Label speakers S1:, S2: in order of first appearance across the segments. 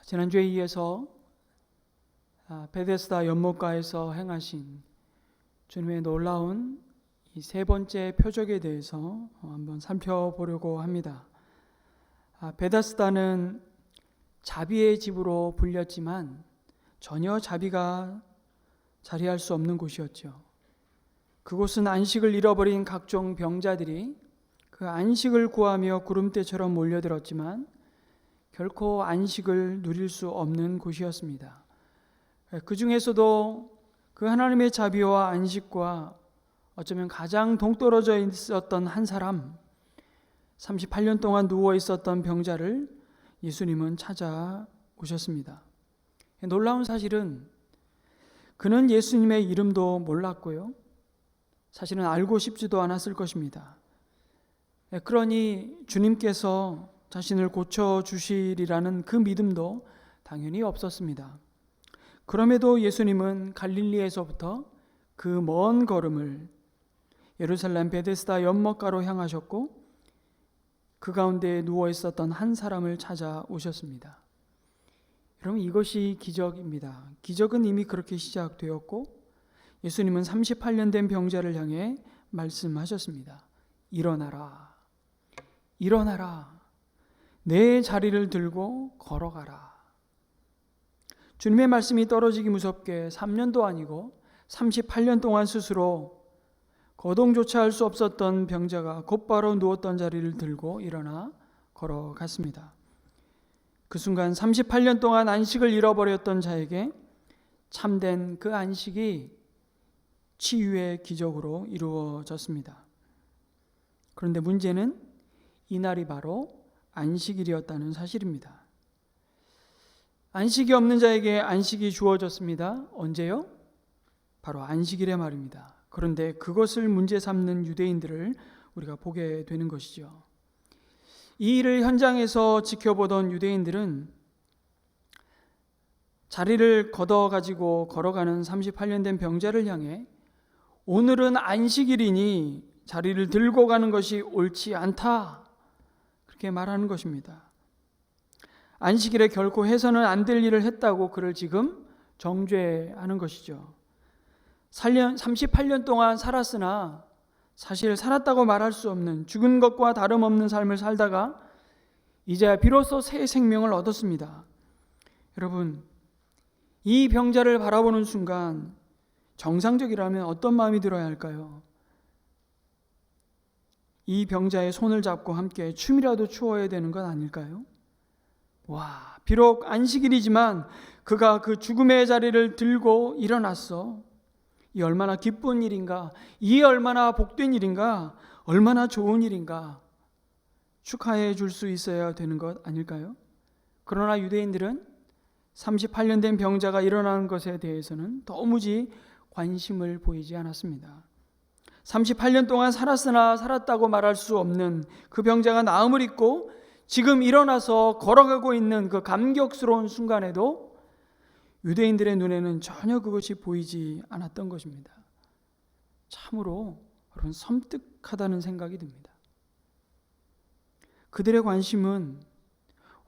S1: 지난주에 이어서 베데스다 연못가에서 행하신 주님의 놀라운 이 세 번째 표적에 대해서 한번 살펴보려고 합니다. 베데스다는 자비의 집으로 불렸지만 전혀 자비가 자리할 수 없는 곳이었죠. 그곳은 안식을 잃어버린 각종 병자들이 그 안식을 구하며 구름대처럼 몰려들었지만 결코 안식을 누릴 수 없는 곳이었습니다. 그 중에서도 그 하나님의 자비와 안식과 어쩌면 가장 동떨어져 있었던 한 사람, 38년 동안 누워 있었던 병자를 예수님은 찾아오셨습니다. 놀라운 사실은 그는 예수님의 이름도 몰랐고요, 사실은 알고 싶지도 않았을 것입니다. 그러니 주님께서 자신을 고쳐주시리라는 그 믿음도 당연히 없었습니다. 그럼에도 예수님은 갈릴리에서부터 그 먼 걸음을 예루살렘 베데스다 연못가로 향하셨고 그 가운데 누워 있었던 한 사람을 찾아오셨습니다. 여러분, 이것이 기적입니다. 기적은 이미 그렇게 시작되었고 예수님은 38년 된 병자를 향해 말씀하셨습니다. 일어나라, 일어나라, 내 자리를 들고 걸어가라. 주님의 말씀이 떨어지기 무섭게 3년도 아니고 38년 동안 스스로 거동조차 할 수 없었던 병자가 곧바로 누웠던 자리를 들고 일어나 걸어갔습니다. 그 순간 38년 동안 안식을 잃어버렸던 자에게 참된 그 안식이 치유의 기적으로 이루어졌습니다. 그런데 문제는 이날이 바로 안식일이었다는 사실입니다. 안식이 없는 자에게 안식이 주어졌습니다. 언제요? 바로 안식일에 말입니다. 그런데 그것을 문제 삼는 유대인들을 우리가 보게 되는 것이죠. 이 일을 현장에서 지켜보던 유대인들은 자리를 걷어가지고 걸어가는 38년 된 병자를 향해 오늘은 안식일이니 자리를 들고 가는 것이 옳지 않다, 그렇게 말하는 것입니다. 안식일에 결코 해서는 안 될 일을 했다고 그를 지금 정죄하는 것이죠. 38년 동안 살았으나 사실 살았다고 말할 수 없는, 죽은 것과 다름없는 삶을 살다가 이제 비로소 새 생명을 얻었습니다. 여러분, 이 병자를 바라보는 순간 정상적이라면 어떤 마음이 들어야 할까요? 이 병자의 손을 잡고 함께 춤이라도 추어야 되는 건 아닐까요? 와, 비록 안식일이지만 그가 그 죽음의 자리를 들고 일어났어. 이 얼마나 기쁜 일인가, 이 얼마나 복된 일인가, 얼마나 좋은 일인가 축하해 줄 수 있어야 되는 것 아닐까요? 그러나 유대인들은 38년 된 병자가 일어나는 것에 대해서는 도무지 관심을 보이지 않았습니다. 38년 동안 살았으나 살았다고 말할 수 없는 그 병자가 나음을 입고 지금 일어나서 걸어가고 있는 그 감격스러운 순간에도 유대인들의 눈에는 전혀 그것이 보이지 않았던 것입니다. 참으로 그런 섬뜩하다는 생각이 듭니다. 그들의 관심은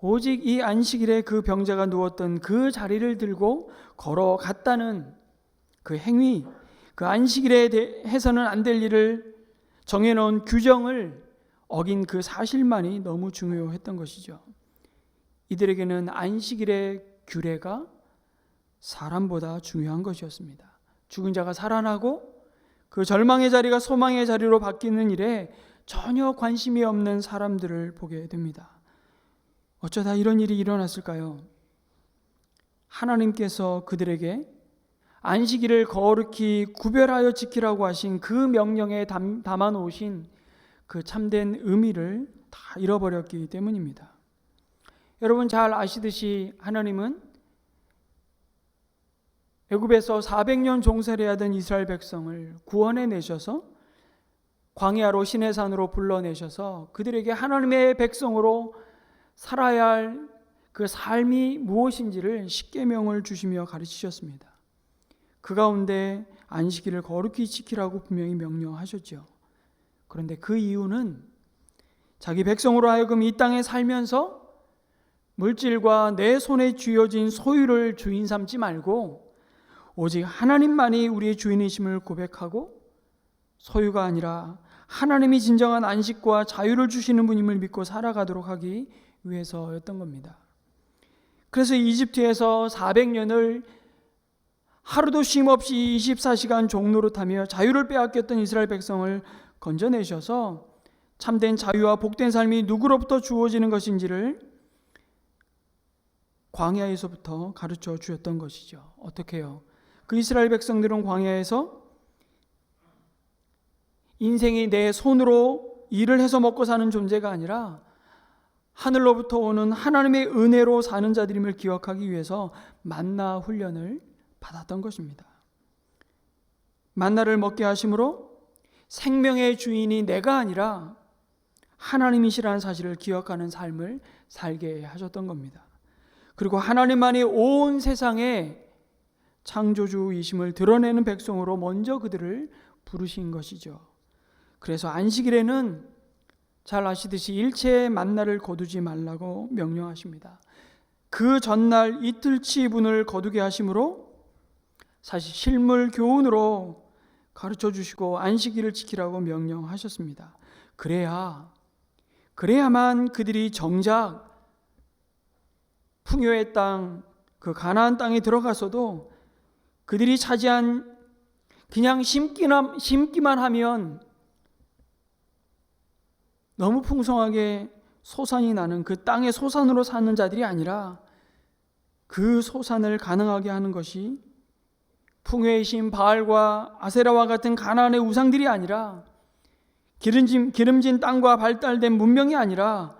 S1: 오직 이 안식일에 그 병자가 누웠던 그 자리를 들고 걸어갔다는 그 행위, 그 안식일에 해서는 안 될 일을 정해놓은 규정을 어긴 그 사실만이 너무 중요했던 것이죠. 이들에게는 안식일의 규례가 사람보다 중요한 것이었습니다. 죽은 자가 살아나고 그 절망의 자리가 소망의 자리로 바뀌는 일에 전혀 관심이 없는 사람들을 보게 됩니다. 어쩌다 이런 일이 일어났을까요? 하나님께서 그들에게 안식일을 거룩히 구별하여 지키라고 하신 그 명령에 담아 놓으신 그 참된 의미를 다 잃어버렸기 때문입니다. 여러분 잘 아시듯이 하나님은 애굽에서 400년 종살이 하던 이스라엘 백성을 구원해 내셔서 광야로 시내산으로 불러내셔서 그들에게 하나님의 백성으로 살아야 할 그 삶이 무엇인지를 십계명을 주시며 가르치셨습니다. 그 가운데 안식일을 거룩히 지키라고 분명히 명령하셨죠. 그런데 그 이유는 자기 백성으로 하여금 이 땅에 살면서 물질과 내 손에 쥐어진 소유를 주인 삼지 말고 오직 하나님만이 우리의 주인이심을 고백하고 소유가 아니라 하나님이 진정한 안식과 자유를 주시는 분임을 믿고 살아가도록 하기 위해서였던 겁니다. 그래서 이집트에서 400년을 하루도 쉼 없이 24시간 종노릇하며 자유를 빼앗겼던 이스라엘 백성을 건져내셔서 참된 자유와 복된 삶이 누구로부터 주어지는 것인지를 광야에서부터 가르쳐 주셨던 것이죠. 어떻게 해요? 그 이스라엘 백성들은 광야에서 인생이 내 손으로 일을 해서 먹고 사는 존재가 아니라 하늘로부터 오는 하나님의 은혜로 사는 자들임을 기억하기 위해서 만나 훈련을 받았던 것입니다. 만나를 먹게 하심으로 생명의 주인이 내가 아니라 하나님이시라는 사실을 기억하는 삶을 살게 하셨던 겁니다. 그리고 하나님만이 온 세상에 창조주이심을 드러내는 백성으로 먼저 그들을 부르신 것이죠. 그래서 안식일에는 잘 아시듯이 일체의 만나를 거두지 말라고 명령하십니다. 그 전날 이틀치 분을 거두게 하심으로 사실 실물 교훈으로 가르쳐 주시고 안식일을 지키라고 명령하셨습니다. 그래야만 그들이 정작 풍요의 땅, 그 가나안 땅에 들어가서도 그들이 차지한 그냥 심기만 하면 너무 풍성하게 소산이 나는 그 땅의 소산으로 사는 자들이 아니라 그 소산을 가능하게 하는 것이 풍요의 신 바알과 아세라와 같은 가나안의 우상들이 아니라 기름진 땅과 발달된 문명이 아니라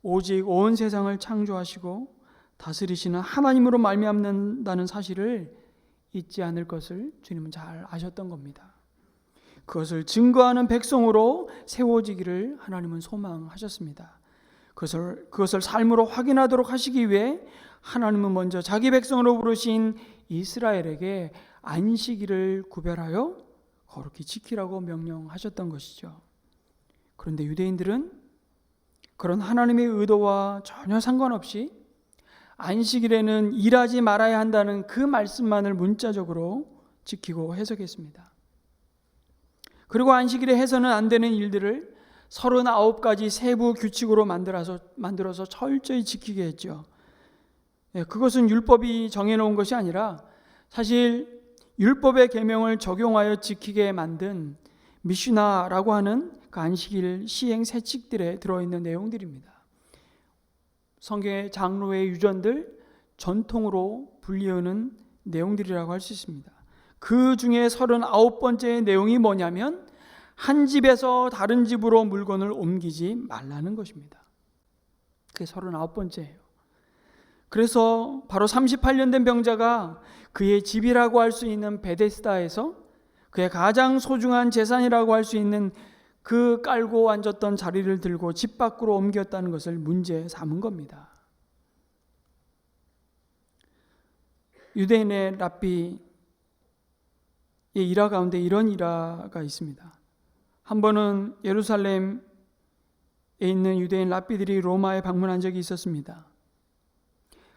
S1: 오직 온 세상을 창조하시고 다스리시는 하나님으로 말미암는다는 사실을 잊지 않을 것을 주님은 잘 아셨던 겁니다. 그것을 증거하는 백성으로 세워지기를 하나님은 소망하셨습니다. 그것을 삶으로 확인하도록 하시기 위해 하나님은 먼저 자기 백성으로 부르신 이스라엘에게 안식일을 구별하여 거룩히 지키라고 명령하셨던 것이죠. 그런데 유대인들은 그런 하나님의 의도와 전혀 상관없이 안식일에는 일하지 말아야 한다는 그 말씀만을 문자적으로 지키고 해석했습니다. 그리고 안식일에 해서는 안 되는 일들을 39가지 세부 규칙으로 만들어서 철저히 지키게 했죠. 그것은 율법이 정해놓은 것이 아니라 사실 율법의 계명을 적용하여 지키게 만든 미슈나라고 하는 그 안식일 시행 세칙들에 들어있는 내용들입니다. 성경의 장로의 유전들, 전통으로 불리우는 내용들이라고 할 수 있습니다. 그 중에 39번째 내용이 뭐냐면 한 집에서 다른 집으로 물건을 옮기지 말라는 것입니다. 그게 39번째예요. 그래서 바로 38년 된 병자가 그의 집이라고 할 수 있는 베데스다에서 그의 가장 소중한 재산이라고 할 수 있는 그 깔고 앉았던 자리를 들고 집 밖으로 옮겼다는 것을 문제 삼은 겁니다. 유대인의 랍비의 일화 가운데 이런 일화가 있습니다. 한 번은 예루살렘에 있는 유대인 랍비들이 로마에 방문한 적이 있었습니다.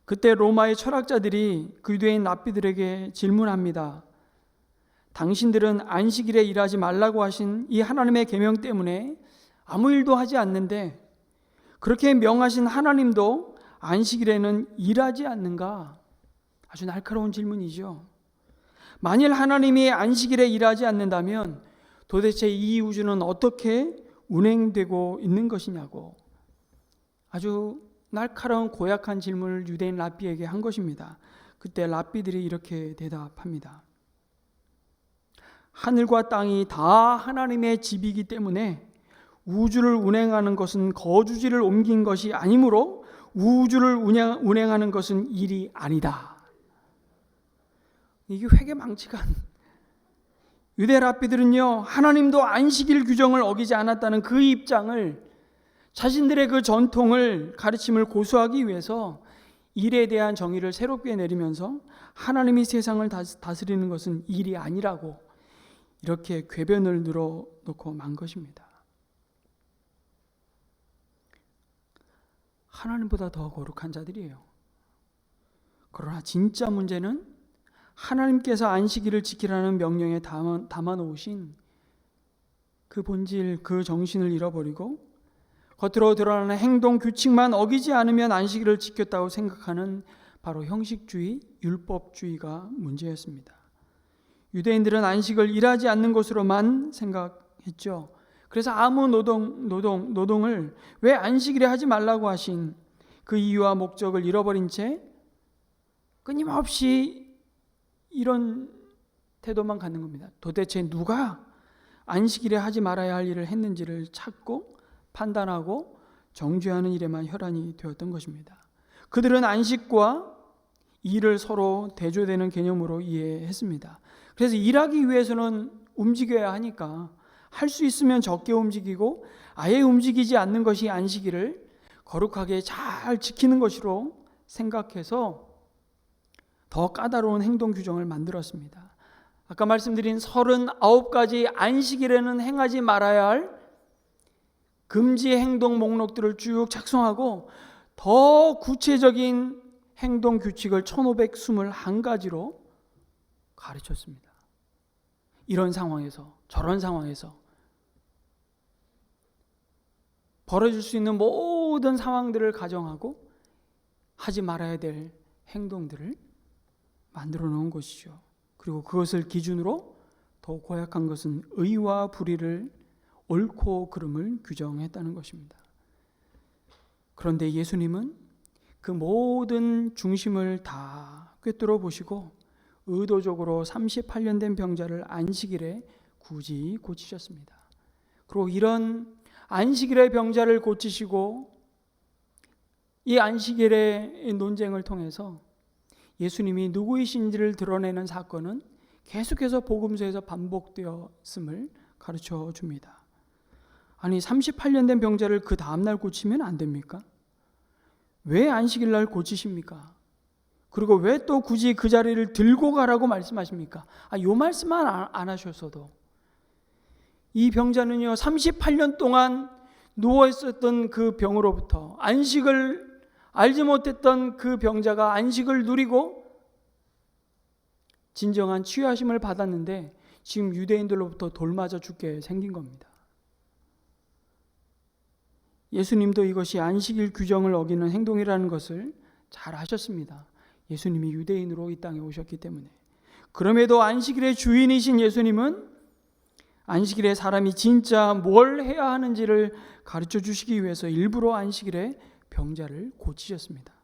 S1: 그때 로마의 철학자들이 그 유대인 랍비들에게 질문합니다. 당신들은 안식일에 일하지 말라고 하신 이 하나님의 계명 때문에 아무 일도 하지 않는데 그렇게 명하신 하나님도 안식일에는 일하지 않는가? 아주 날카로운 질문이죠. 만일 하나님이 안식일에 일하지 않는다면 도대체 이 우주는 어떻게 운행되고 있는 것이냐고 아주 날카로운 고약한 질문을 유대인 랍비에게 한 것입니다. 그때 랍비들이 이렇게 대답합니다. 하늘과 땅이 다 하나님의 집이기 때문에 우주를 운행하는 것은 거주지를 옮긴 것이 아니므로 우주를 운행하는 것은 일이 아니다. 이게 회개망측한 유대 랍비들은요, 하나님도 안식일 규정을 어기지 않았다는 그 입장을 자신들의 그 전통을 가르침을 고수하기 위해서 일에 대한 정의를 새롭게 내리면서 하나님이 세상을 다스리는 것은 일이 아니라고 이렇게 궤변을 늘어놓고 만 것입니다. 하나님보다 더 거룩한 자들이에요. 그러나 진짜 문제는 하나님께서 안식일을 지키라는 명령에 담아놓으신 그 본질, 그 정신을 잃어버리고 겉으로 드러나는 행동 규칙만 어기지 않으면 안식일을 지켰다고 생각하는 바로 형식주의, 율법주의가 문제였습니다. 유대인들은 안식을 일하지 않는 것으로만 생각했죠. 그래서 아무 노동을 왜 안식일에 하지 말라고 하신 그 이유와 목적을 잃어버린 채 끊임없이 이런 태도만 갖는 겁니다. 도대체 누가 안식일에 하지 말아야 할 일을 했는지를 찾고 판단하고 정죄하는 일에만 혈안이 되었던 것입니다. 그들은 안식과 일을 서로 대조되는 개념으로 이해했습니다. 그래서 일하기 위해서는 움직여야 하니까 할 수 있으면 적게 움직이고 아예 움직이지 않는 것이 안식일을 거룩하게 잘 지키는 것으로 생각해서 더 까다로운 행동 규정을 만들었습니다. 아까 말씀드린 39가지 안식일에는 행하지 말아야 할 금지 행동 목록들을 쭉 작성하고 더 구체적인 행동 규칙을 1521가지로 가르쳤습니다. 이런 상황에서, 저런 상황에서 벌어질 수 있는 모든 상황들을 가정하고 하지 말아야 될 행동들을 만들어 놓은 것이죠. 그리고 그것을 기준으로 더 고약한 것은 의와 불의를, 옳고 그름을 규정했다는 것입니다. 그런데 예수님은 그 모든 중심을 다 꿰뚫어 보시고 의도적으로 38년 된 병자를 안식일에 굳이 고치셨습니다. 그리고 이런 안식일의 병자를 고치시고 이 안식일의 논쟁을 통해서 예수님이 누구이신지를 드러내는 사건은 계속해서 복음서에서 반복되었음을 가르쳐 줍니다. 아니 38년 된 병자를 그 다음날 고치면 안 됩니까? 왜 안식일 날 고치십니까? 그리고 왜 또 굳이 그 자리를 들고 가라고 말씀하십니까? 이 말씀만 안 하셨어도 이 병자는요 38년 동안 누워있었던 그 병으로부터 안식을 알지 못했던 그 병자가 안식을 누리고 진정한 치유하심을 받았는데 지금 유대인들로부터 돌맞아 죽게 생긴 겁니다. 예수님도 이것이 안식일 규정을 어기는 행동이라는 것을 잘 아셨습니다. 예수님이 유대인으로 이 땅에 오셨기 때문에. 그럼에도 안식일의 주인이신 예수님은 안식일에 사람이 진짜 뭘 해야 하는지를 가르쳐 주시기 위해서 일부러 안식일에 병자를 고치셨습니다.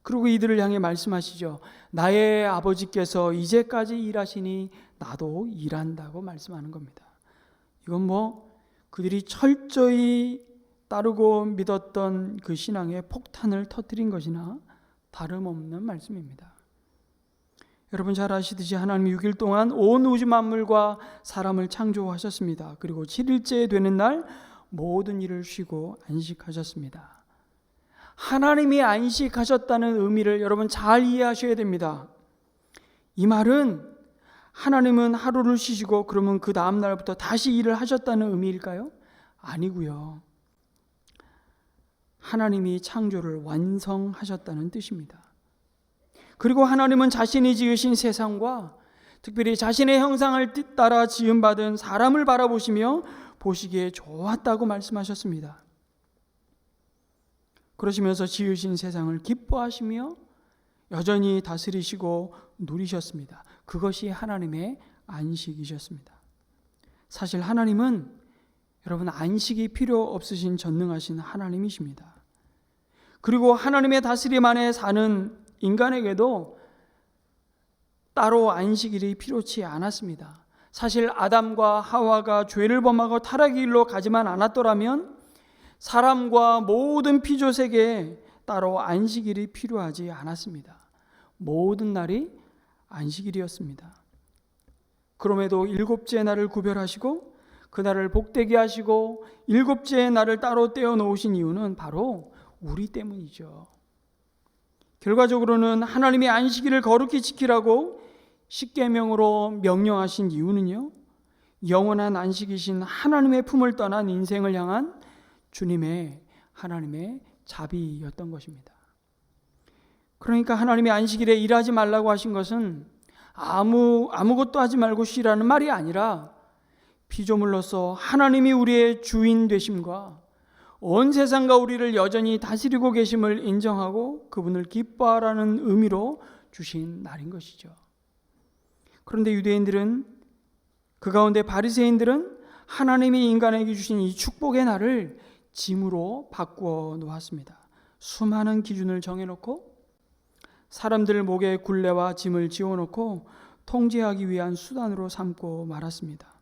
S1: 그리고 이들을 향해 말씀하시죠. 나의 아버지께서 이제까지 일하시니 나도 일한다고 말씀하는 겁니다. 이건 그들이 철저히 따르고 믿었던 그 신앙의 폭탄을 터뜨린 것이나 다름없는 말씀입니다. 여러분 잘 아시듯이 하나님이 6일 동안 온 우주 만물과 사람을 창조하셨습니다. 그리고 7일째 되는 날 모든 일을 쉬고 안식하셨습니다. 하나님이 안식하셨다는 의미를 여러분 잘 이해하셔야 됩니다. 이 말은 하나님은 하루를 쉬시고 그러면 그 다음 날부터 다시 일을 하셨다는 의미일까요? 아니고요. 하나님이 창조를 완성하셨다는 뜻입니다. 그리고 하나님은 자신이 지으신 세상과 특별히 자신의 형상을 따라 지음받은 사람을 바라보시며 보시기에 좋았다고 말씀하셨습니다. 그러시면서 지으신 세상을 기뻐하시며 여전히 다스리시고 누리셨습니다. 그것이 하나님의 안식이셨습니다. 사실 하나님은 여러분 안식이 필요 없으신 전능하신 하나님이십니다. 그리고 하나님의 다스림 안에 사는 인간에게도 따로 안식일이 필요치 않았습니다. 사실 아담과 하와가 죄를 범하고 타락의 길로 가지만 않았더라면 사람과 모든 피조세계에 따로 안식일이 필요하지 않았습니다. 모든 날이 안식일이었습니다. 그럼에도 일곱째 날을 구별하시고 그날을 복되게 하시고 일곱째 날을 따로 떼어 놓으신 이유는 바로 우리 때문이죠. 결과적으로는 하나님이 안식일을 거룩히 지키라고 십계명으로 명령하신 이유는요, 영원한 안식이신 하나님의 품을 떠난 인생을 향한 하나님의 자비였던 것입니다. 그러니까 하나님이 안식일에 일하지 말라고 하신 것은 아무것도 하지 말고 쉬라는 말이 아니라 피조물로서 하나님이 우리의 주인 되심과 온 세상과 우리를 여전히 다스리고 계심을 인정하고 그분을 기뻐하라는 의미로 주신 날인 것이죠. 그런데 유대인들은, 그 가운데 바리새인들은 하나님이 인간에게 주신 이 축복의 날을 짐으로 바꾸어 놓았습니다. 수많은 기준을 정해놓고 사람들 목에 굴레와 짐을 지어놓고 통제하기 위한 수단으로 삼고 말았습니다.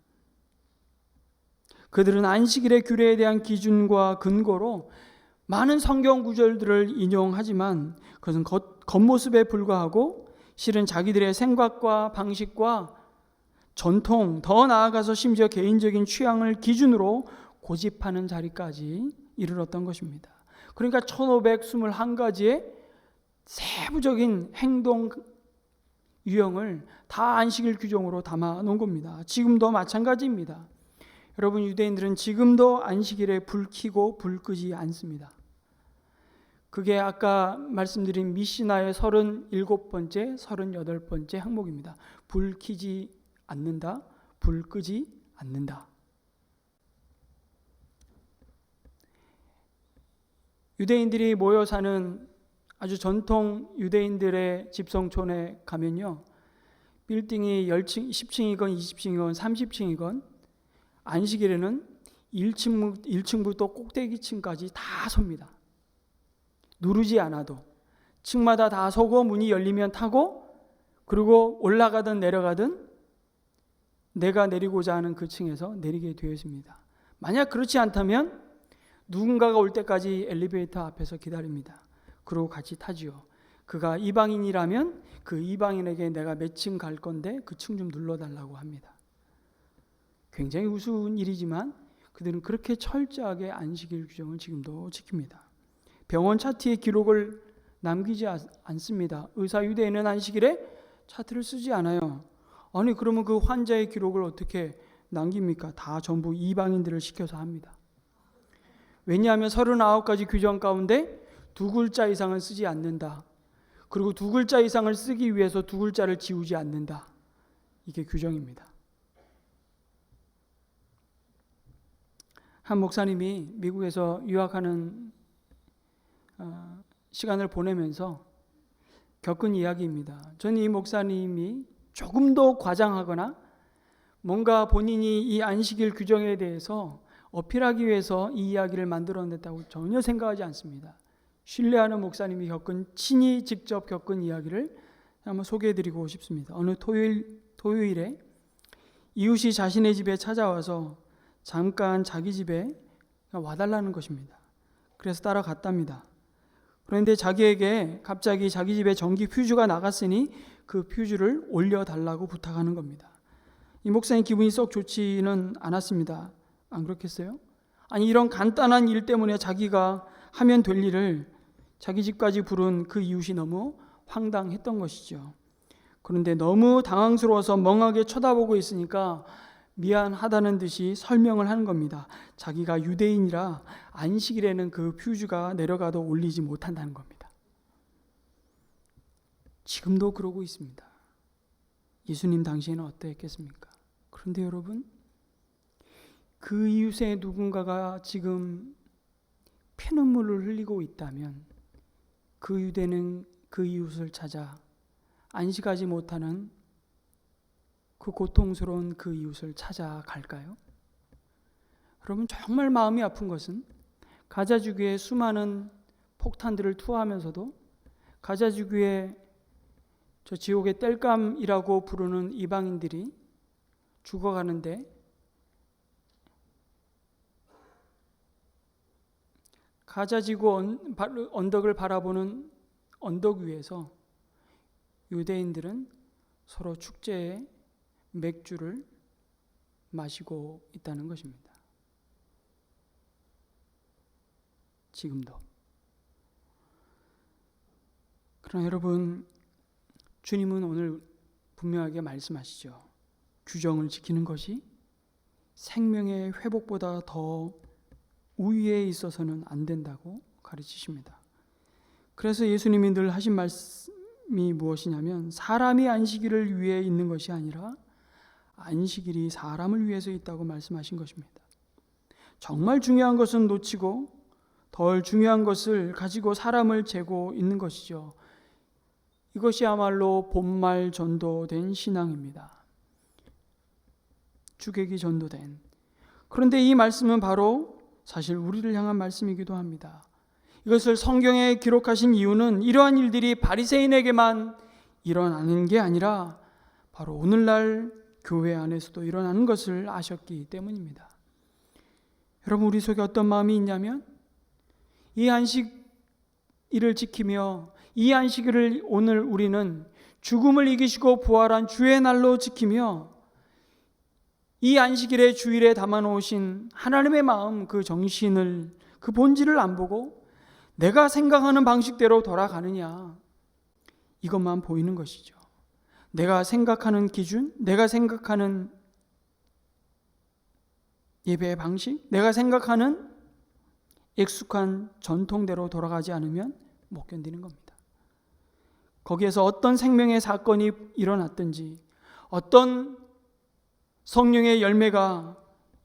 S1: 그들은 안식일의 규례에 대한 기준과 근거로 많은 성경 구절들을 인용하지만 그것은 겉모습에 불과하고 실은 자기들의 생각과 방식과 전통, 더 나아가서 심지어 개인적인 취향을 기준으로 고집하는 자리까지 이르렀던 것입니다. 그러니까 1521가지의 세부적인 행동 유형을 다 안식일 규정으로 담아 놓은 겁니다. 지금도 마찬가지입니다. 여러분, 유대인들은 지금도 안식일에 불 켜고 불 끄지 않습니다. 그게 아까 말씀드린 미시나의 37번째, 38번째 항목입니다. 불 켜지 않는다, 불 끄지 않는다. 유대인들이 모여 사는 아주 전통 유대인들의 집성촌에 가면요, 빌딩이 10층이건 20층이건 30층이건 안식일에는 1층부터 꼭대기층까지 다 섭니다. 누르지 않아도 층마다 다 서고 문이 열리면 타고, 그리고 올라가든 내려가든 내가 내리고자 하는 그 층에서 내리게 되어 있습니다. 만약 그렇지 않다면 누군가가 올 때까지 엘리베이터 앞에서 기다립니다. 그리고 같이 타지요. 그가 이방인이라면 그 이방인에게 내가 몇 층 갈 건데 그 층 좀 눌러달라고 합니다. 굉장히 우스운 일이지만 그들은 그렇게 철저하게 안식일 규정을 지금도 지킵니다. 병원 차트에 기록을 남기지 않습니다. 의사 유대인은 안식일에 차트를 쓰지 않아요. 아니, 그러면 그 환자의 기록을 어떻게 남깁니까? 다 전부 이방인들을 시켜서 합니다. 왜냐하면 39가지 규정 가운데 2글자 이상은 쓰지 않는다. 그리고 2글자 이상을 쓰기 위해서 2글자를 지우지 않는다. 이게 규정입니다. 한 목사님이 미국에서 유학하는 시간을 보내면서 겪은 이야기입니다. 저는 이 목사님이 조금 더 과장하거나 뭔가 본인이 이 안식일 규정에 대해서 어필하기 위해서 이 이야기를 만들어냈다고 전혀 생각하지 않습니다. 신뢰하는 목사님이 친히 직접 겪은 이야기를 한번 소개해드리고 싶습니다. 어느 토요일에 이웃이 자신의 집에 찾아와서 잠깐 자기 집에 와달라는 것입니다. 그래서 따라갔답니다. 그런데 자기에게 갑자기 자기 집에 전기 퓨즈가 나갔으니 그 퓨즈를 올려달라고 부탁하는 겁니다. 이 목사님 기분이 썩 좋지는 않았습니다. 안 그렇겠어요? 아니, 이런 간단한 일 때문에 자기가 하면 될 일을 자기 집까지 부른 그 이웃이 너무 황당했던 것이죠. 그런데 너무 당황스러워서 멍하게 쳐다보고 있으니까 미안하다는 듯이 설명을 하는 겁니다. 자기가 유대인이라 안식일에는 그 퓨즈가 내려가도 올리지 못한다는 겁니다. 지금도 그러고 있습니다. 예수님 당시에는 어떠했겠습니까? 그런데 여러분, 그 이웃의 누군가가 지금 피눈물을 흘리고 있다면 그 유대는 그 이웃을 찾아 안식하지 못하는 그 고통스러운 그 이웃을 찾아갈까요? 여러분, 정말 마음이 아픈 것은 가자 지구에 수많은 폭탄들을 투하하면서도 가자 지구에 저 지옥의 땔감이라고 부르는 이방인들이 죽어가는데 가자 지구 언덕을 바라보는 언덕 위에서 유대인들은 서로 축제에 맥주를 마시고 있다는 것입니다. 지금도. 그러나 여러분, 주님은 오늘 분명하게 말씀하시죠. 규정을 지키는 것이 생명의 회복보다 더 우위에 있어서는 안 된다고 가르치십니다. 그래서 예수님이 늘 하신 말씀이 무엇이냐면 사람이 안식일을 위해 있는 것이 아니라 안식일이 사람을 위해서 있다고 말씀하신 것입니다. 정말 중요한 것은 놓치고 덜 중요한 것을 가지고 사람을 재고 있는 것이죠. 이것이야말로 본말 전도된 신앙입니다. 주객이 전도된. 그런데 이 말씀은 바로 사실 우리를 향한 말씀이기도 합니다. 이것을 성경에 기록하신 이유는 이러한 일들이 바리새인에게만 일어나는 게 아니라 바로 오늘날 교회 안에서도 일어나는 것을 아셨기 때문입니다. 여러분, 우리 속에 어떤 마음이 있냐면 이 안식일을 지키며 이 안식일을 오늘 우리는 죽음을 이기시고 부활한 주의 날로 지키며 이 안식일의 주일에 담아놓으신 하나님의 마음, 그 정신을, 그 본질을 안 보고 내가 생각하는 방식대로 돌아가느냐, 이것만 보이는 것이죠. 내가 생각하는 기준, 내가 생각하는 예배의 방식, 내가 생각하는 익숙한 전통대로 돌아가지 않으면 못 견디는 겁니다. 거기에서 어떤 생명의 사건이 일어났든지 어떤 성령의 열매가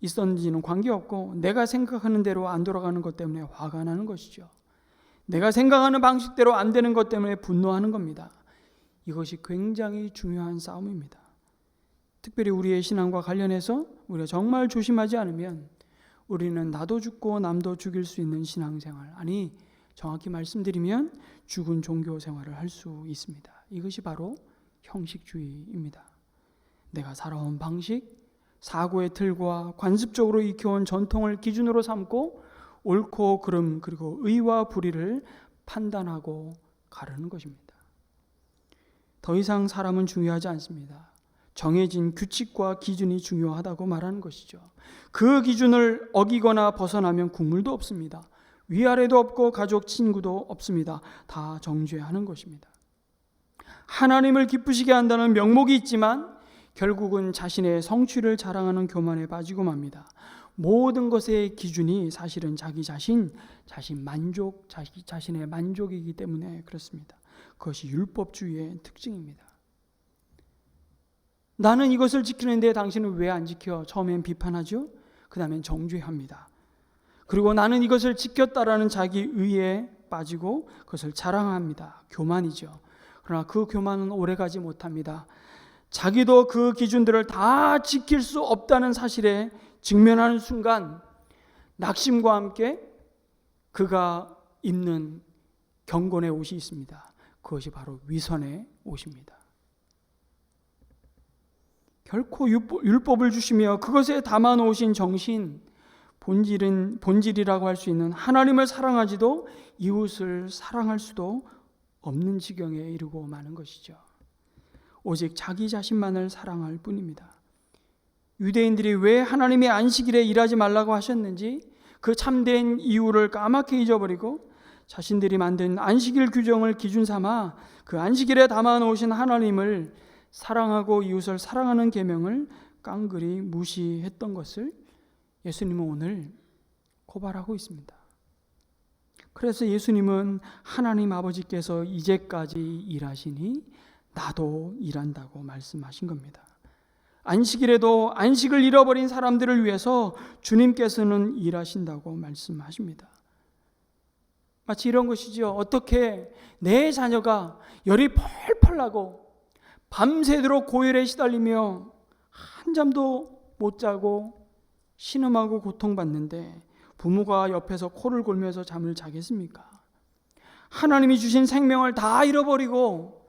S1: 있었는지는 관계없고 내가 생각하는 대로 안 돌아가는 것 때문에 화가 나는 것이죠. 내가 생각하는 방식대로 안 되는 것 때문에 분노하는 겁니다. 이것이 굉장히 중요한 싸움입니다. 특별히 우리의 신앙과 관련해서 우리가 정말 조심하지 않으면 우리는 나도 죽고 남도 죽일 수 있는 신앙생활, 아니 정확히 말씀드리면 죽은 종교 생활을 할 수 있습니다. 이것이 바로 형식주의입니다. 내가 살아온 방식, 사고의 틀과 관습적으로 익혀온 전통을 기준으로 삼고 옳고 그름 그리고 의와 불의를 판단하고 가르는 것입니다. 더 이상 사람은 중요하지 않습니다. 정해진 규칙과 기준이 중요하다고 말하는 것이죠. 그 기준을 어기거나 벗어나면 국물도 없습니다. 위아래도 없고 가족 친구도 없습니다. 다 정죄하는 것입니다. 하나님을 기쁘시게 한다는 명목이 있지만 결국은 자신의 성취를 자랑하는 교만에 빠지고 맙니다. 모든 것의 기준이 사실은 자기 자신 만족, 자신의 만족이기 때문에 그렇습니다. 그것이 율법주의의 특징입니다. 나는 이것을 지키는데 당신은 왜 안 지켜? 처음엔 비판하죠. 그 다음엔 정죄합니다. 그리고 나는 이것을 지켰다라는 자기 의에 빠지고 그것을 자랑합니다. 교만이죠. 그러나 그 교만은 오래가지 못합니다. 자기도 그 기준들을 다 지킬 수 없다는 사실에 직면하는 순간 낙심과 함께 그가 입는 경건의 옷이 있습니다. 그것이 바로 위선의 옷입니다. 결코 율법을 주시며 그것에 담아 놓으신 정신, 본질이라고 할 수 있는 하나님을 사랑하지도 이웃을 사랑할 수도 없는 지경에 이르고 마는 것이죠. 오직 자기 자신만을 사랑할 뿐입니다. 유대인들이 왜 하나님의 안식일에 일하지 말라고 하셨는지 그 참된 이유를 까맣게 잊어버리고 자신들이 만든 안식일 규정을 기준 삼아 그 안식일에 담아 놓으신 하나님을 사랑하고 이웃을 사랑하는 계명을 깡그리 무시했던 것을 예수님은 오늘 고발하고 있습니다. 그래서 예수님은 하나님 아버지께서 이제까지 일하시니 나도 일한다고 말씀하신 겁니다. 안식일에도 안식을 잃어버린 사람들을 위해서 주님께서는 일하신다고 말씀하십니다. 마치 이런 것이죠. 어떻게 내 자녀가 열이 펄펄 나고 밤새도록 고열에 시달리며 한잠도 못 자고 신음하고 고통받는데 부모가 옆에서 코를 골면서 잠을 자겠습니까? 하나님이 주신 생명을 다 잃어버리고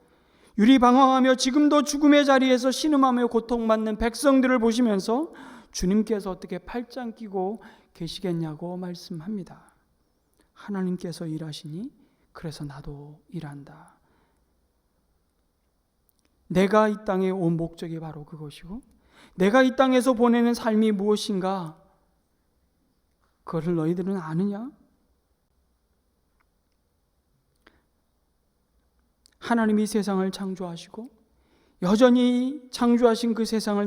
S1: 유리방황하며 지금도 죽음의 자리에서 신음하며 고통받는 백성들을 보시면서 주님께서 어떻게 팔짱 끼고 계시겠냐고 말씀합니다. 하나님께서 일하시니 그래서 나도 일한다. 내가 이 땅에 온 목적이 바로 그것이고 내가 이 땅에서 보내는 삶이 무엇인가 그것을 너희들은 아느냐? 하나님이 세상을 창조하시고 여전히 창조하신 그 세상을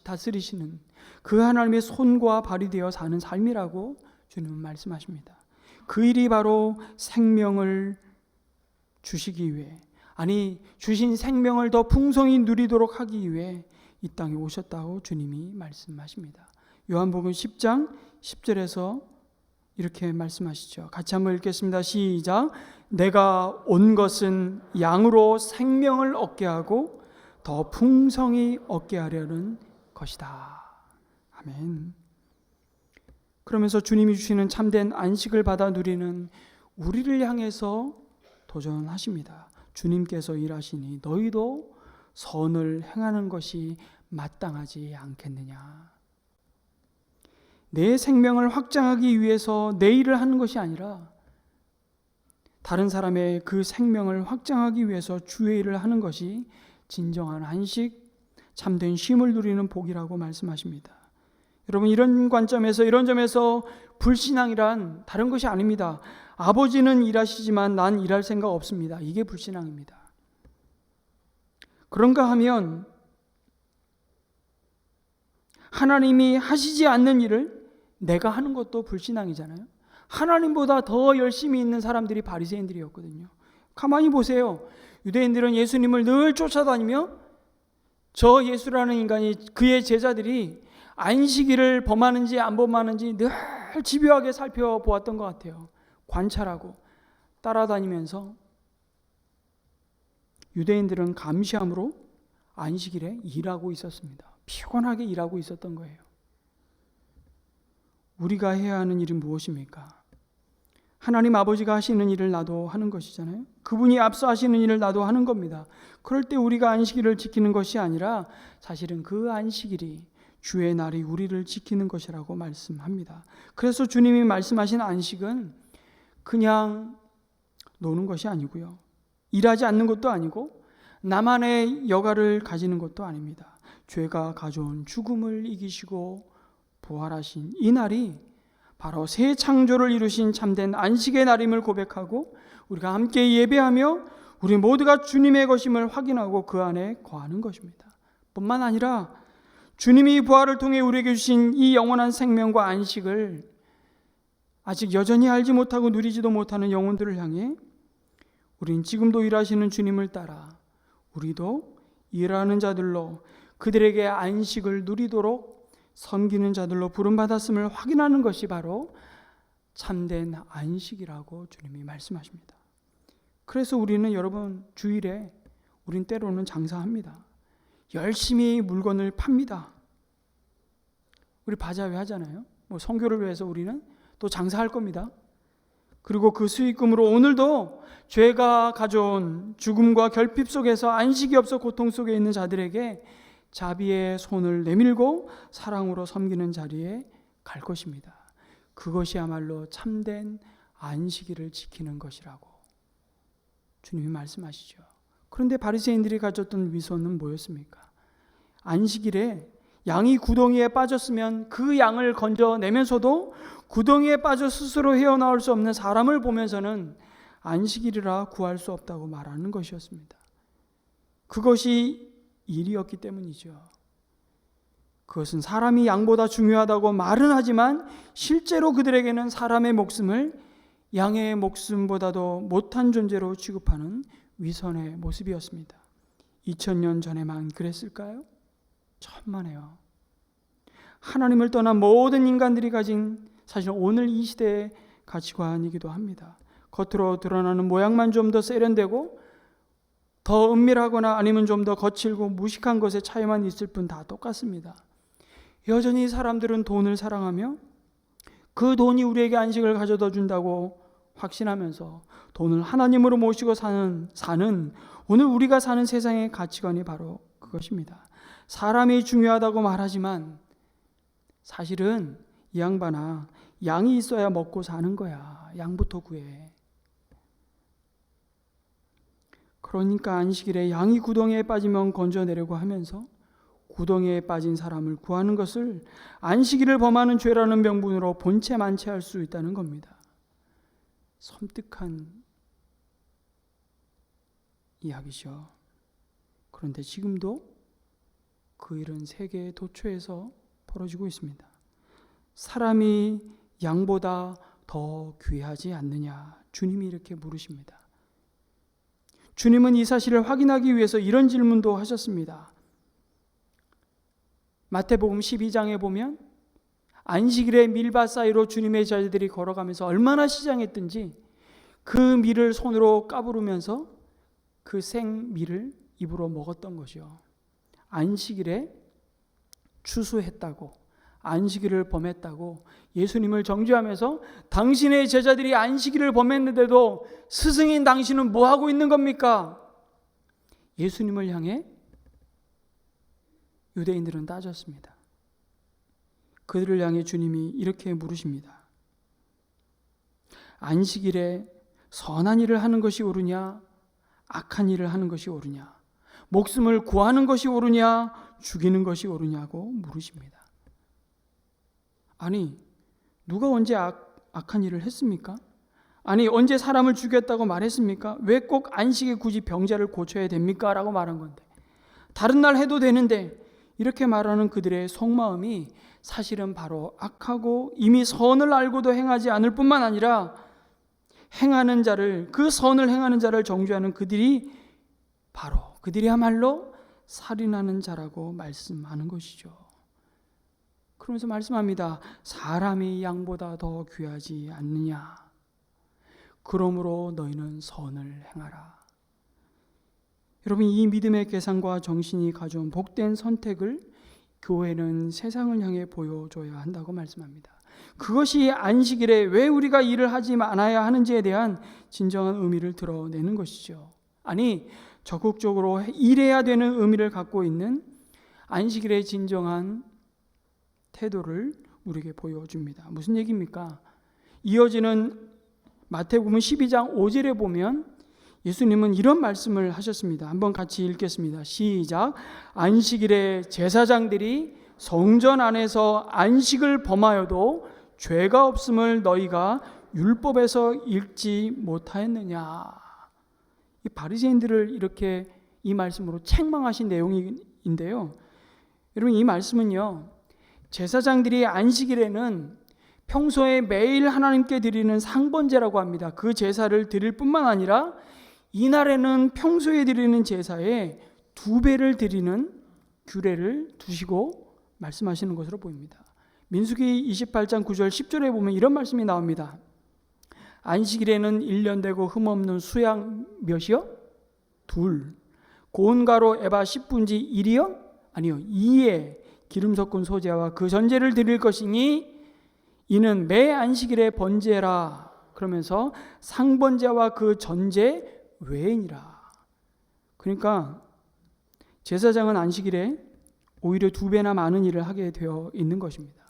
S1: 다스리시는 그 하나님의 손과 발이 되어 사는 삶이라고 주님은 말씀하십니다. 그 일이 바로 생명을 주시기 위해, 아니 주신 생명을 더 풍성히 누리도록 하기 위해 이 땅에 오셨다고 주님이 말씀하십니다. 요한복음 10장 10절에서 이렇게 말씀하시죠. 같이 한번 읽겠습니다. 시작. 내가 온 것은 양으로 생명을 얻게 하고 더 풍성히 얻게 하려는 것이다. 아멘. 그러면서 주님이 주시는 참된 안식을 받아 누리는 우리를 향해서 도전하십니다. 주님께서 일하시니 너희도 선을 행하는 것이 마땅하지 않겠느냐. 내 생명을 확장하기 위해서 내 일을 하는 것이 아니라 다른 사람의 그 생명을 확장하기 위해서 주의 일을 하는 것이 진정한 안식, 참된 쉼을 누리는 복이라고 말씀하십니다. 여러분, 이런 관점에서, 이런 점에서 불신앙이란 다른 것이 아닙니다. 아버지는 일하시지만 난 일할 생각 없습니다. 이게 불신앙입니다. 그런가 하면 하나님이 하시지 않는 일을 내가 하는 것도 불신앙이잖아요. 하나님보다 더 열심히 있는 사람들이 바리새인들이었거든요. 가만히 보세요. 유대인들은 예수님을 늘 쫓아다니며 저 예수라는 인간이, 그의 제자들이 안식일을 범하는지 안 범하는지 늘 집요하게 살펴보았던 것 같아요. 관찰하고 따라다니면서 유대인들은 감시함으로 안식일에 일하고 있었습니다. 피곤하게 일하고 있었던 거예요. 우리가 해야 하는 일은 무엇입니까? 하나님 아버지가 하시는 일을 나도 하는 것이잖아요. 그분이 앞서 하시는 일을 나도 하는 겁니다. 그럴 때 우리가 안식일을 지키는 것이 아니라 사실은 그 안식일이 주의 날이 우리를 지키는 것이라고 말씀합니다. 그래서 주님이 말씀하신 안식은 그냥 노는 것이 아니고요. 일하지 않는 것도 아니고 나만의 여가를 가지는 것도 아닙니다. 죄가 가져온 죽음을 이기시고 부활하신 이 날이 바로 새 창조를 이루신 참된 안식의 날임을 고백하고 우리가 함께 예배하며 우리 모두가 주님의 것임을 확인하고 그 안에 거하는 것입니다. 뿐만 아니라 주님이 부활을 통해 우리에게 주신 이 영원한 생명과 안식을 아직 여전히 알지 못하고 누리지도 못하는 영혼들을 향해 우린 지금도 일하시는 주님을 따라 우리도 일하는 자들로 그들에게 안식을 누리도록 섬기는 자들로 부름받았음을 확인하는 것이 바로 참된 안식이라고 주님이 말씀하십니다. 그래서 우리는 여러분 주일에 우린 때로는 장사합니다. 열심히 물건을 팝니다. 우리 바자회 하잖아요. 선교를 위해서 우리는 또 장사할 겁니다. 그리고 그 수익금으로 오늘도 죄가 가져온 죽음과 결핍 속에서 안식이 없어 고통 속에 있는 자들에게 자비의 손을 내밀고 사랑으로 섬기는 자리에 갈 것입니다. 그것이야말로 참된 안식일을 지키는 것이라고 주님이 말씀하시죠. 그런데 바리새인들이 가졌던 위선은 뭐였습니까? 안식일에 양이 구덩이에 빠졌으면 그 양을 건져내면서도 구덩이에 빠져 스스로 헤어나올 수 없는 사람을 보면서는 안식일이라 구할 수 없다고 말하는 것이었습니다. 그것이 일이었기 때문이죠. 그것은 사람이 양보다 중요하다고 말은 하지만 실제로 그들에게는 사람의 목숨을 양의 목숨보다도 못한 존재로 취급하는 위선의 모습이었습니다. 2000년 전에만 그랬을까요? 천만에요. 하나님을 떠난 모든 인간들이 가진 사실 오늘 이 시대의 가치관이기도 합니다. 겉으로 드러나는 모양만 좀 더 세련되고 더 은밀하거나 아니면 좀 더 거칠고 무식한 것의 차이만 있을 뿐 다 똑같습니다. 여전히 사람들은 돈을 사랑하며 그 돈이 우리에게 안식을 가져다 준다고 확신하면서 돈을 하나님으로 모시고 사는 오늘 우리가 사는 세상의 가치관이 바로 그것입니다. 사람이 중요하다고 말하지만 사실은 이 양반아, 양이 있어야 먹고 사는 거야. 양부터 구해. 그러니까 안식일에 양이 구덩이에 빠지면 건져내려고 하면서 구덩이에 빠진 사람을 구하는 것을 안식일을 범하는 죄라는 명분으로 본체 만체할 수 있다는 겁니다. 섬뜩한 이야기죠. 그런데 지금도 그 일은 세계 도처에서 벌어지고 있습니다. 사람이 양보다 더 귀하지 않느냐? 주님이 이렇게 물으십니다. 주님은 이 사실을 확인하기 위해서 이런 질문도 하셨습니다. 마태복음 12장에 보면 안식일의 밀밭 사이로 주님의 제자들이 걸어가면서 얼마나 시장했든지 그 밀을 손으로 까부르면서 그 생밀을 입으로 먹었던 것이요. 안식일에 추수했다고, 안식일을 범했다고 예수님을 정죄하면서 당신의 제자들이 안식일을 범했는데도 스승인 당신은 뭐 하고 있는 겁니까? 예수님을 향해 유대인들은 따졌습니다. 그들을 향해 주님이 이렇게 물으십니다. 안식일에 선한 일을 하는 것이 옳으냐, 악한 일을 하는 것이 옳으냐, 목숨을 구하는 것이 옳으냐, 죽이는 것이 옳으냐고 물으십니다. 아니, 누가 언제 악한 일을 했습니까? 아니, 언제 사람을 죽였다고 말했습니까? 왜 꼭 안식에 굳이 병자를 고쳐야 됩니까? 라고 말한 건데, 다른 날 해도 되는데, 이렇게 말하는 그들의 속마음이 사실은 바로 악하고 이미 선을 알고도 행하지 않을 뿐만 아니라 행하는 자를, 그 선을 행하는 자를 정죄하는 그들이야말로 살인하는 자라고 말씀하는 것이죠. 그러면서 말씀합니다. 사람이 양보다 더 귀하지 않느냐? 그러므로 너희는 선을 행하라. 여러분, 이 믿음의 계산과 정신이 가져온 복된 선택을 교회는 세상을 향해 보여줘야 한다고 말씀합니다. 그것이 안식일에 왜 우리가 일을 하지 않아야 하는지에 대한 진정한 의미를 드러내는 것이죠. 아니, 적극적으로 일해야 되는 의미를 갖고 있는 안식일의 진정한 태도를 우리에게 보여줍니다. 무슨 얘기입니까? 이어지는 마태복음 12장 5절에 보면 예수님은 이런 말씀을 하셨습니다. 한번 같이 읽겠습니다. 시작. 안식일에 제사장들이 성전 안에서 안식을 범하여도 죄가 없음을 너희가 율법에서 읽지 못하였느냐. 이 바리새인들을 이렇게 이 말씀으로 책망하신 내용인데요. 여러분, 이 말씀은요, 제사장들이 안식일에는 평소에 매일 하나님께 드리는 상번제라고 합니다. 그 제사를 드릴 뿐만 아니라 이날에는 평소에 드리는 제사에 2배를 드리는 규례를 두시고 말씀하시는 것으로 보입니다. 민수기 28장 9절 10절에 보면 이런 말씀이 나옵니다. 안식일에는 1년 되고 흠없는 수양 몇이요? 2. 고운 가루 에바 10분지 1이요? 아니요, 2에 기름 섞은 소재와 그 전제를 드릴 것이니 이는 매 안식일에 번제라. 그러면서 상번제와 그 전제 외인이라. 그러니까 제사장은 안식일에 오히려 2배나 많은 일을 하게 되어 있는 것입니다.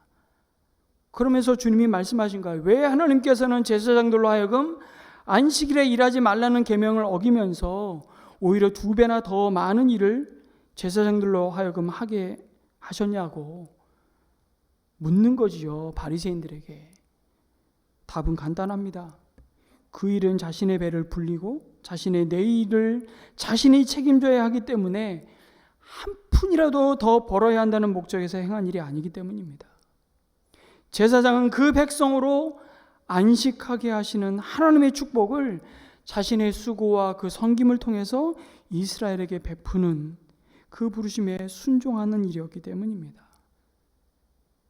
S1: 그러면서 주님이 말씀하신 거예요. 왜 하나님께서는 제사장들로 하여금 안식일에 일하지 말라는 계명을 어기면서 오히려 2배나 더 많은 일을 제사장들로 하여금 하게 하셨냐고 묻는 거지요. 바리새인들에게. 답은 간단합니다. 그 일은 자신의 배를 불리고 자신의 내일을 자신이 책임져야 하기 때문에 한 푼이라도 더 벌어야 한다는 목적에서 행한 일이 아니기 때문입니다. 제사장은 그 백성으로 안식하게 하시는 하나님의 축복을 자신의 수고와 그 섬김을 통해서 이스라엘에게 베푸는 그 부르심에 순종하는 일이었기 때문입니다.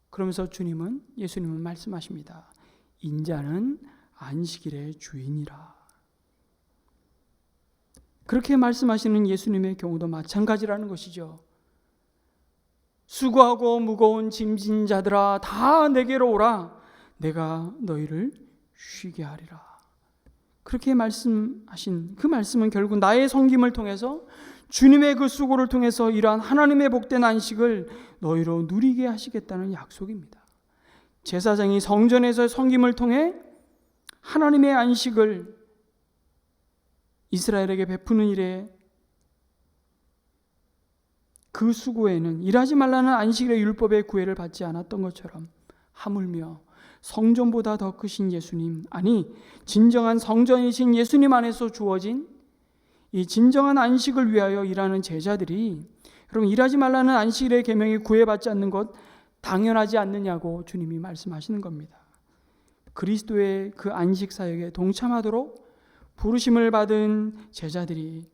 S1: 그러면서 예수님은 말씀하십니다. 인자는 안식일의 주인이라. 그렇게 말씀하시는 예수님의 경우도 마찬가지라는 것이죠. 수고하고 무거운 짐진 자들아 다 내게로 오라. 내가 너희를 쉬게 하리라. 그렇게 말씀하신 그 말씀은 결국 나의 섬김을 통해서 주님의 그 수고를 통해서 이러한 하나님의 복된 안식을 너희로 누리게 하시겠다는 약속입니다. 제사장이 성전에서 섬김을 통해 하나님의 안식을 이스라엘에게 베푸는 일에 그 수고에는 일하지 말라는 안식일의 율법의 구애를 받지 않았던 것처럼 하물며 성전보다 더 크신 예수님, 아니 진정한 성전이신 예수님 안에서 주어진 이 진정한 안식을 위하여 일하는 제자들이 여러분 일하지 말라는 안식일의 계명이 구애받지 않는 것 당연하지 않느냐고 주님이 말씀하시는 겁니다. 그리스도의 그 안식 사역에 동참하도록 부르심을 받은 제자들이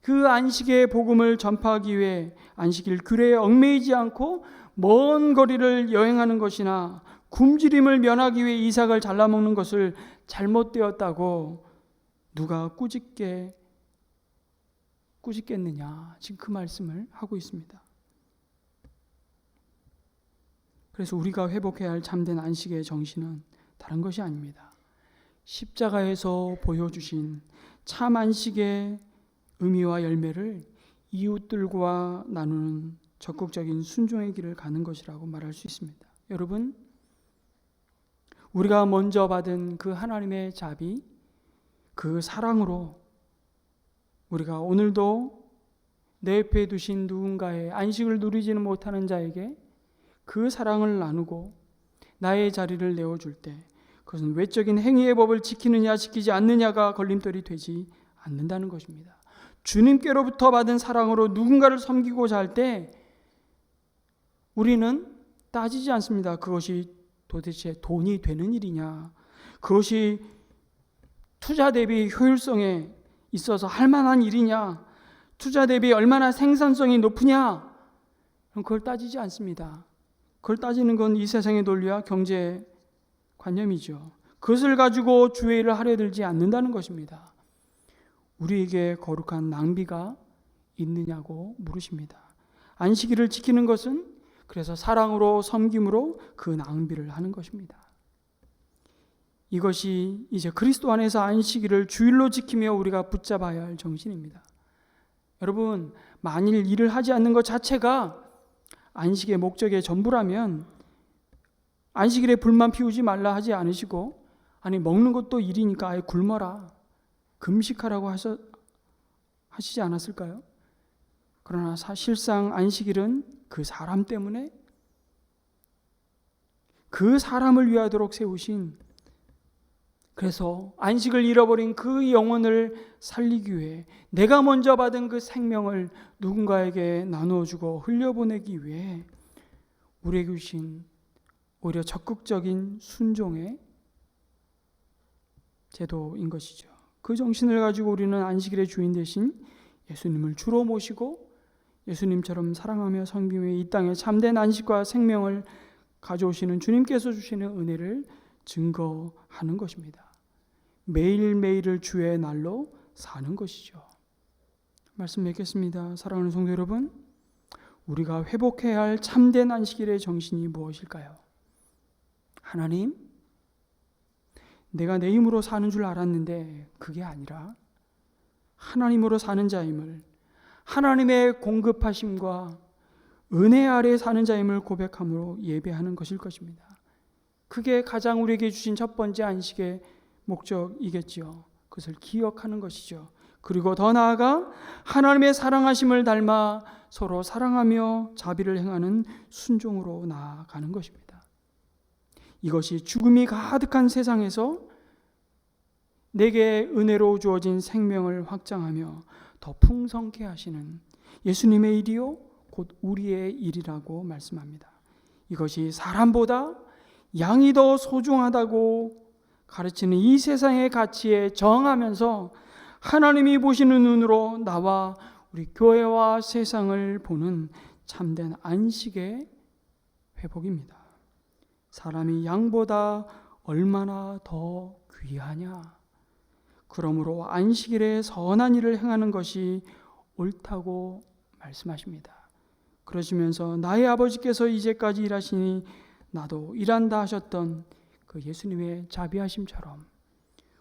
S1: 그 안식의 복음을 전파하기 위해 안식일 규례에 얽매이지 않고 먼 거리를 여행하는 것이나 굶주림을 면하기 위해 이삭을 잘라먹는 것을 잘못되었다고 누가 꾸짖겠느냐, 지금 그 말씀을 하고 있습니다. 그래서 우리가 회복해야 할 참된 안식의 정신은 다른 것이 아닙니다. 십자가에서 보여주신 참 안식의 의미와 열매를 이웃들과 나누는 적극적인 순종의 길을 가는 것이라고 말할 수 있습니다. 여러분, 우리가 먼저 받은 그 하나님의 자비, 그 사랑으로 우리가 오늘도 내 옆에 두신 누군가의 안식을 누리지는 못하는 자에게 그 사랑을 나누고 나의 자리를 내어줄 때 그것은 외적인 행위의 법을 지키느냐 지키지 않느냐가 걸림돌이 되지 않는다는 것입니다. 주님께로부터 받은 사랑으로 누군가를 섬기고자 할 때 우리는 따지지 않습니다. 그것이 도대체 돈이 되는 일이냐, 그것이 투자 대비 효율성에 있어서 할 만한 일이냐, 투자 대비 얼마나 생산성이 높으냐, 그걸 따지지 않습니다. 그걸 따지는 건 이 세상의 논리와 경제 관념이죠. 그것을 가지고 주의 일을 하려 들지 않는다는 것입니다. 우리에게 거룩한 낭비가 있느냐고 물으십니다. 안식일을 지키는 것은 그래서 사랑으로 섬김으로 그 낭비를 하는 것입니다. 이것이 이제 그리스도 안에서 안식일을 주일로 지키며 우리가 붙잡아야 할 정신입니다. 여러분, 만일 일을 하지 않는 것 자체가 안식의 목적의 전부라면 안식일에 불만 피우지 말라 하지 않으시고, 아니 먹는 것도 일이니까 아예 굶어라, 금식하라고 하시지 않았을까요? 그러나 사실상 안식일은 그 사람 때문에 그 사람을 위하도록 세우신, 그래서 안식을 잃어버린 그 영혼을 살리기 위해 내가 먼저 받은 그 생명을 누군가에게 나누어주고 흘려보내기 위해 우리에게 주신 오히려 적극적인 순종의 제도인 것이죠. 그 정신을 가지고 우리는 안식일의 주인 대신 예수님을 주로 모시고 예수님처럼 사랑하며 섬기며 이 땅에 참된 안식과 생명을 가져오시는 주님께서 주시는 은혜를 증거하는 것입니다. 매일매일을 주의 날로 사는 것이죠. 말씀 맺겠습니다. 사랑하는 성도 여러분, 우리가 회복해야 할 참된 안식일의 정신이 무엇일까요? 하나님, 내가 내 힘으로 사는 줄 알았는데 그게 아니라 하나님으로 사는 자임을, 하나님의 공급하심과 은혜 아래 사는 자임을 고백함으로 예배하는 것일 것입니다. 그게 가장 우리에게 주신 첫 번째 안식의 목적이겠지요. 그것을 기억하는 것이죠. 그리고 더 나아가 하나님의 사랑하심을 닮아 서로 사랑하며 자비를 행하는 순종으로 나아가는 것입니다. 이것이 죽음이 가득한 세상에서 내게 은혜로 주어진 생명을 확장하며 더 풍성케 하시는 예수님의 일이요 곧 우리의 일이라고 말씀합니다. 이것이 사람보다 양이 더 소중하다고 가르치는 이 세상의 가치에 저항하면서 하나님이 보시는 눈으로 나와 우리 교회와 세상을 보는 참된 안식의 회복입니다. 사람이 양보다 얼마나 더 귀하냐. 그러므로 안식일에 선한 일을 행하는 것이 옳다고 말씀하십니다. 그러시면서 나의 아버지께서 이제까지 일하시니 나도 일한다 하셨던 그 예수님의 자비하심처럼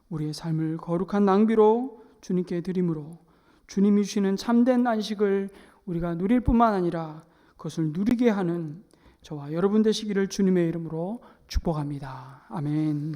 S1: 우리의 삶을 거룩한 낭비로 주님께 드림으로 주님이 주시는 참된 안식을 우리가 누릴 뿐만 아니라 그것을 누리게 하는 저와 여러분 되시기를 주님의 이름으로 축복합니다. 아멘.